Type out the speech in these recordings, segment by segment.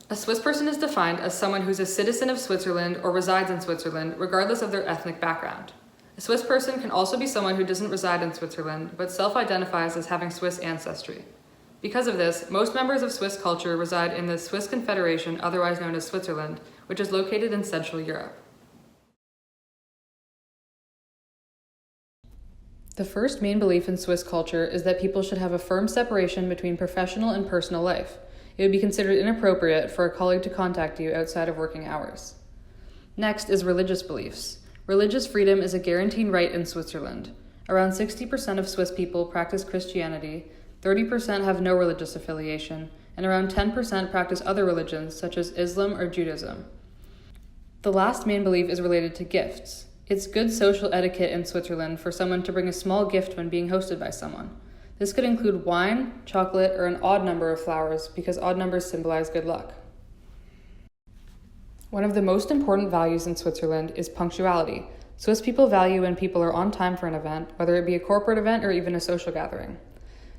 A Swiss person is defined as someone who's a citizen of Switzerland or resides in Switzerland, regardless of their ethnic background. A Swiss person can also be someone who doesn't reside in Switzerland, but self-identifies as having Swiss ancestry. Because of this, most members of Swiss culture reside in the Swiss Confederation, otherwise known as Switzerland, which is located in Central Europe. The first main belief in Swiss culture is that people should have a firm separation between professional and personal life. It would be considered inappropriate for a colleague to contact you outside of working hours. Next is religious beliefs. Religious freedom is a guaranteed right in Switzerland. Around 60% of Swiss people practice Christianity, 30% have no religious affiliation, and around 10% practice other religions such as Islam or Judaism. The last main belief is related to gifts. It's good social etiquette in Switzerland for someone to bring a small gift when being hosted by someone. This could include wine, chocolate, or an odd number of flowers because odd numbers symbolize good luck. One of the most important values in Switzerland is punctuality. Swiss people value when people are on time for an event, whether it be a corporate event or even a social gathering.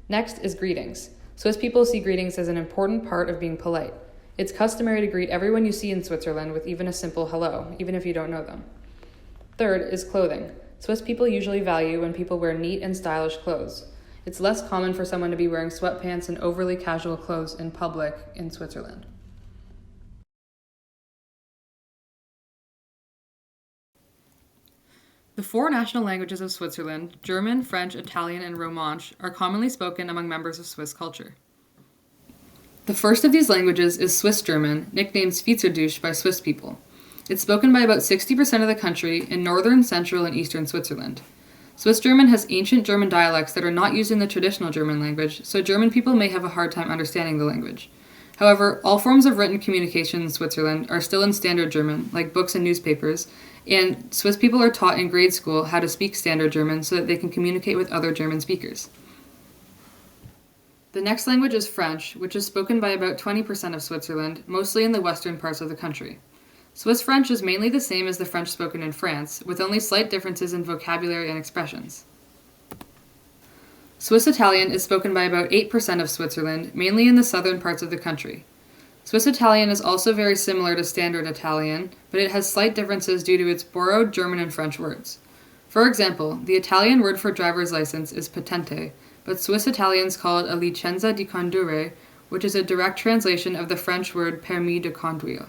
Next is greetings. Swiss people see greetings as an important part of being polite. It's customary to greet everyone you see in Switzerland with even a simple hello, even if you don't know them. Third is clothing. Swiss people usually value when people wear neat and stylish clothes. It's less common for someone to be wearing sweatpants and overly casual clothes in public in Switzerland. The four national languages of Switzerland, German, French, Italian, and Romansh, are commonly spoken among members of Swiss culture. The first of these languages is Swiss German, nicknamed Schweizerdeutsch by Swiss people. It's spoken by about 60% of the country in northern, central, and eastern Switzerland. Swiss German has ancient German dialects that are not used in the traditional German language, so German people may have a hard time understanding the language. However, all forms of written communication in Switzerland are still in standard German, like books and newspapers, and Swiss people are taught in grade school how to speak standard German so that they can communicate with other German speakers. The next language is French, which is spoken by about 20% of Switzerland, mostly in the western parts of the country. Swiss French is mainly the same as the French spoken in France, with only slight differences in vocabulary and expressions. Swiss Italian is spoken by about 8% of Switzerland, mainly in the southern parts of the country. Swiss Italian is also very similar to Standard Italian, but it has slight differences due to its borrowed German and French words. For example, the Italian word for driver's license is patente, but Swiss Italians call it a licenza di condurre, which is a direct translation of the French word permis de conduire.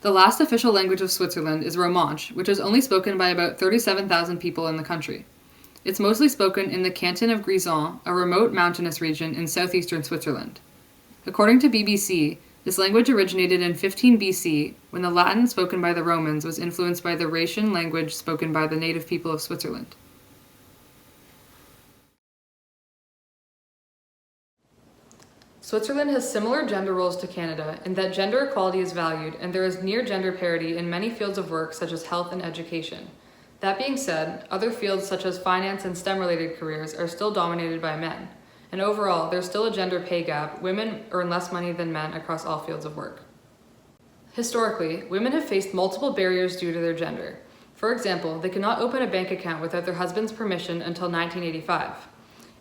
The last official language of Switzerland is Romansh, which is only spoken by about 37,000 people in the country. It's mostly spoken in the canton of Grisons, a remote mountainous region in southeastern Switzerland. According to BBC, this language originated in 15 BC, when the Latin spoken by the Romans was influenced by the Rhaetian language spoken by the native people of Switzerland. Switzerland has similar gender roles to Canada in that gender equality is valued and there is near gender parity in many fields of work such as health and education. That being said, other fields such as finance and STEM-related careers are still dominated by men. And overall, there's still a gender pay gap. Women earn less money than men across all fields of work. Historically, women have faced multiple barriers due to their gender. For example, they could not open a bank account without their husband's permission until 1985.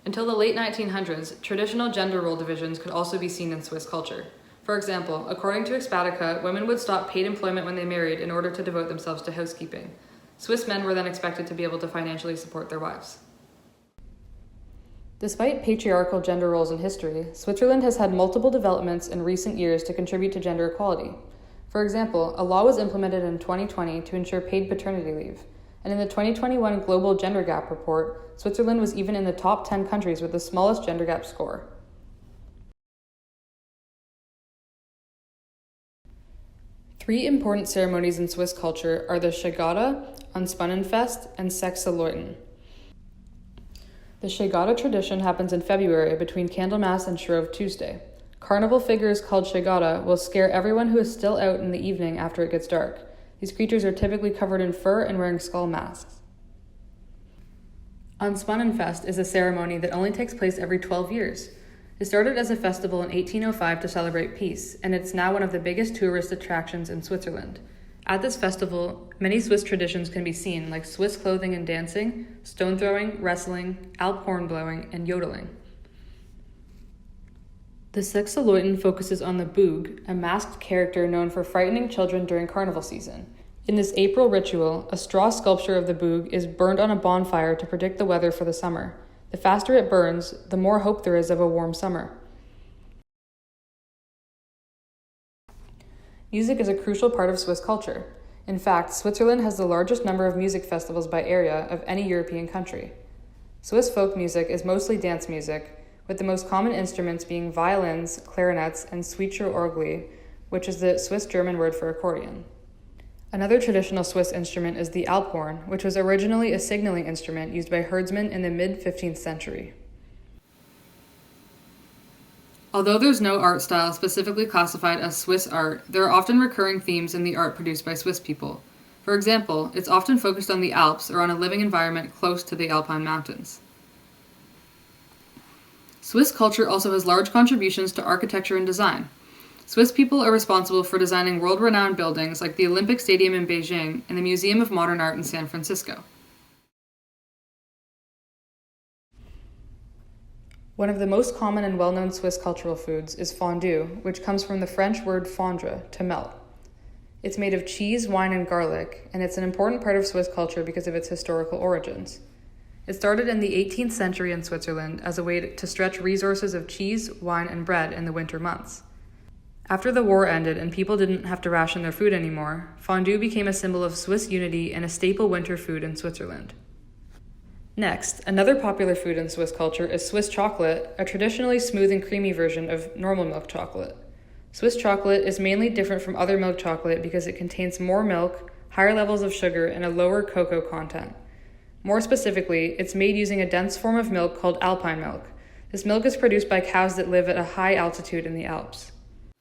Until the late 1900s, traditional gender role divisions could also be seen in Swiss culture. For example, according to Expatica, women would stop paid employment when they married in order to devote themselves to housekeeping. Swiss men were then expected to be able to financially support their wives. Despite patriarchal gender roles in history, Switzerland has had multiple developments in recent years to contribute to gender equality. For example, a law was implemented in 2020 to ensure paid paternity leave. And in the 2021 Global Gender Gap Report, Switzerland was even in the top 10 countries with the smallest gender gap score. Three important ceremonies in Swiss culture are the Schegada, Unspannenfest, and Sechseleuten. The Schegada tradition happens in February between Candlemas and Shrove Tuesday. Carnival figures called Schegada will scare everyone who is still out in the evening after it gets dark. These creatures are typically covered in fur and wearing skull masks. Unspannenfest is a ceremony that only takes place every 12 years. It started as a festival in 1805 to celebrate peace, and it's now one of the biggest tourist attractions in Switzerland. At this festival, many Swiss traditions can be seen, like Swiss clothing and dancing, stone throwing, wrestling, Alp horn blowing, and yodeling. The Sechseleuten focuses on the Boog, a masked character known for frightening children during carnival season. In this April ritual, a straw sculpture of the Boog is burned on a bonfire to predict the weather for the summer. The faster it burns, the more hope there is of a warm summer. Music is a crucial part of Swiss culture. In fact, Switzerland has the largest number of music festivals by area of any European country. Swiss folk music is mostly dance music, with the most common instruments being violins, clarinets, and Orgel, which is the Swiss German word for accordion. Another traditional Swiss instrument is the Alphorn, which was originally a signaling instrument used by herdsmen in the mid-15th century. Although there's no art style specifically classified as Swiss art, there are often recurring themes in the art produced by Swiss people. For example, it's often focused on the Alps or on a living environment close to the Alpine mountains. Swiss culture also has large contributions to architecture and design. Swiss people are responsible for designing world-renowned buildings like the Olympic Stadium in Beijing and the Museum of Modern Art in San Francisco. One of the most common and well-known Swiss cultural foods is fondue, which comes from the French word fondre, to melt. It's made of cheese, wine, and garlic, and it's an important part of Swiss culture because of its historical origins. It started in the 18th century in Switzerland as a way to stretch resources of cheese, wine, and bread in the winter months. After the war ended and people didn't have to ration their food anymore, fondue became a symbol of Swiss unity and a staple winter food in Switzerland. Next, another popular food in Swiss culture is Swiss chocolate, a traditionally smooth and creamy version of normal milk chocolate. Swiss chocolate is mainly different from other milk chocolate because it contains more milk, higher levels of sugar, and a lower cocoa content. More specifically, it's made using a dense form of milk called alpine milk. This milk is produced by cows that live at a high altitude in the Alps.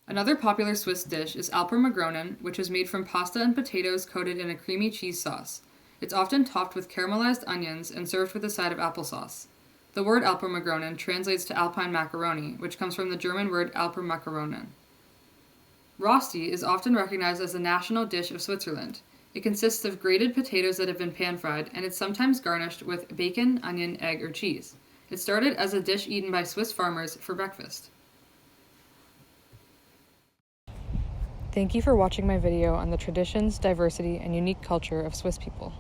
Another popular Swiss dish is Alpermagronen, which is made from pasta and potatoes coated in a creamy cheese sauce. It's often topped with caramelized onions and served with a side of applesauce. The word Alpermagronen translates to alpine macaroni, which comes from the German word Alpermakaronen. Rosti is often recognized as the national dish of Switzerland. It consists of grated potatoes that have been pan-fried, and it's sometimes garnished with bacon, onion, egg, or cheese. It started as a dish eaten by Swiss farmers for breakfast. Thank you for watching my video on the traditions, diversity, and unique culture of Swiss people.